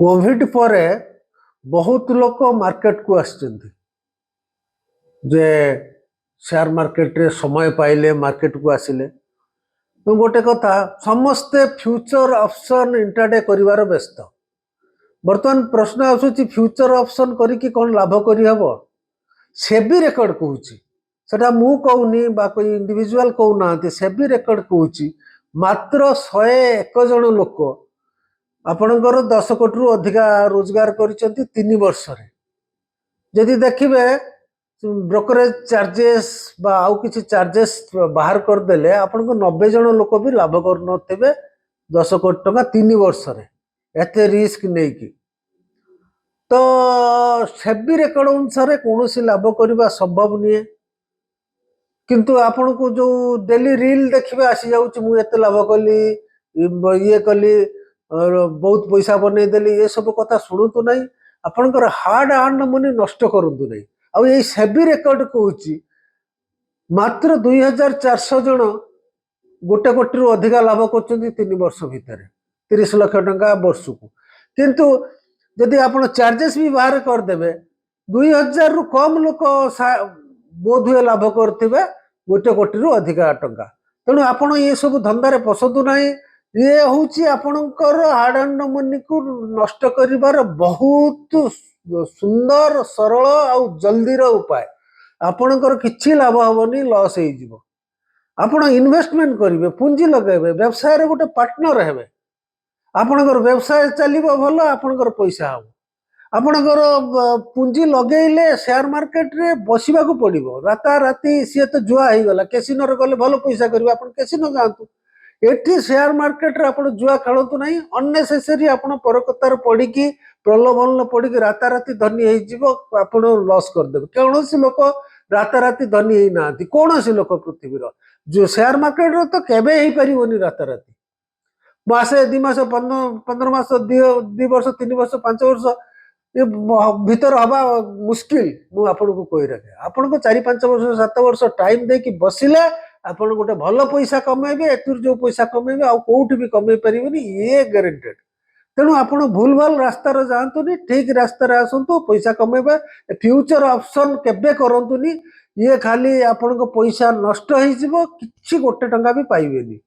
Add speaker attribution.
Speaker 1: Covid पर बहुत लोग मार्केट को आसचंती जे शेयर मार्केट रे समय पाइले मार्केट को आसिले तो गोटे कथा समस्ते फ्यूचर ऑप्शन इंट्राडे करिवार व्यस्त। बर्तमान प्रश्न आसुची फ्यूचर ऑप्शन करिकी कौन लाभ करी हबो सेबी रेकर्ड कहूची सेटा मु कहूनी बा कोई इंडिविजुअल कहू नांती सेबी रेकर्ड कहूची मात्र 101 जन लोक आपणकर 10 कोटी रु अधिका रोजगार करिसंती 3 वर्ष रे। जदि देखिबे ब्रोकरेज चार्जेस बा आउ किछि चार्जेस बाहर कर देले आपनको 90 जन लोक भी लाभ कर नथिबे 10 कोटी टका 3 वर्ष रे एते रिस्क नै की। तो सेबी रेकर्ड अनुसार कोनोसी लाभ करबा संभव नहीं। किंतु आपण को जो डेली रील देखिबे आसी जाउची मु एते लाभ कली ये कली और बहुत पैसा बनै देली ये सब कथा सुनतु नहीं। आपणकर हार्ड अर्न मनी नष्ट करंतु नहीं। आ ये सेबी रेकर्ड कहूची मात्र 2400 जन गोटे कोटी रु अधिका लाभ करछन्ती 3 वर्ष भितर 30 लाख टंका वर्ष को। किंतु यदि आपण चार्जेस भी बाहर कर देबे 2000 रु कम लोक बोध हुए लाभ करथिबे गोटे कोटी रु अधिका टंका। तेणु आपण ये सब धंदारे पसंदु नहीं। ये हूँ आपणकर हार्ड अर्न मनी को नष्ट करिवार बहुत सुंदर सरल आउ जल्दी उपाय। आपणकर किछि लाभ हबनी लॉस हो जिवो। आपण इन्वेस्टमेंट करिवे पूंजी लगेबे व्यवसाय रे गोटे पार्टनर हेबे आपणकर व्यवसाय चलिबो भलो आपणकर पैसा हो। आपणकर पूंजी लगेइले शेयर मार्केट रे बसिबा को पड़िबो राता राती सी तो जुआ हो गला कैसिनो रे गले भलो पैसा करिवे आपण कैसिनो जांतु। एठी शेयर मार्केट रे आपण जुआ खेलतु नहीं अननेसेसरी आपण परकतार पड़िकी प्रलोभन पड़िकी राताराती धनी हो जीवो आपण लॉस कर देबे। कौनसी लोक राताराती धनी होई नांती कौनसी लोक पृथ्वीर जो शेयर मार्केट रे तो केबे ही परिबोनी राताराती मासे 2 मास 15 मास 2 वर्ष 3 वर्ष 5 वर्ष ये भीतर हवा मुश्किल। मु आपण को कहि रखे आपण को 4-5 वर्ष 7 वर्ष टाइम दे कि बसिले आपण गोटे भल पैसा कमेबे एतुर जो पैसा कमेबे आ कोउठी भी कमे परिबनी ये गारंटेड। तेणु आपण भूल भाल रास्ता रे जांतुनी ठीक रास्ता रे आसंतु पैसा कमेबे। फ्यूचर ऑप्शन केबे करंतुनी ये खाली आपण को पैसा नष्ट होई जिवो किछि गोटे टंका भी पाइबेनी।